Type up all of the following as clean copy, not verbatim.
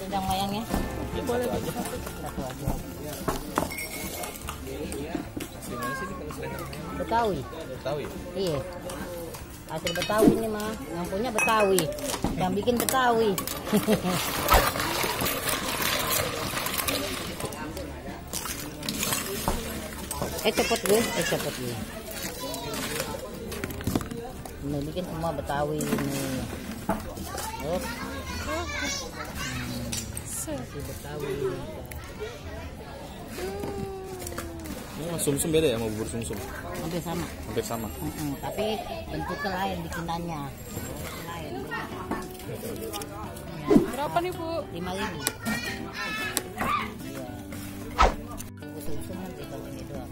Sedang wayangnya. Ya, boleh aja. Satu aja. Asli mana sih ini kalau selendang? Betawi. Betawi. Iya. Asli Betawi ini mah. Yang punya Betawi. Yang bikin Betawi. Cepet gue. Ini bikin semua Betawi ini. Oh. Si Betawi. Oh, sumsum beda ya sama bubur sumsum? Hampir sama. Hampir sama. Tapi bentuknya lain bikinannya. Lain. Berapa nih, Bu? 5.000. Iya. Sumsum nanti kalau ini doang.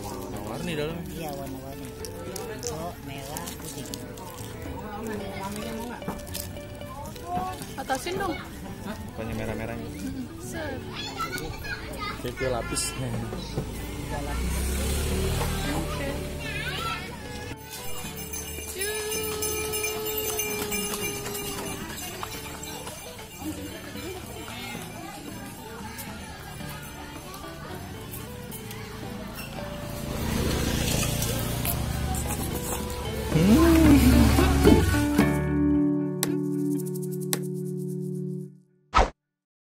Warna-warni dalamnya. Iya, warna-warni. Oh, merah, putih. Atasin dong. Banyak merah-merahnya. Set. Kayak lapis. Dua lapis.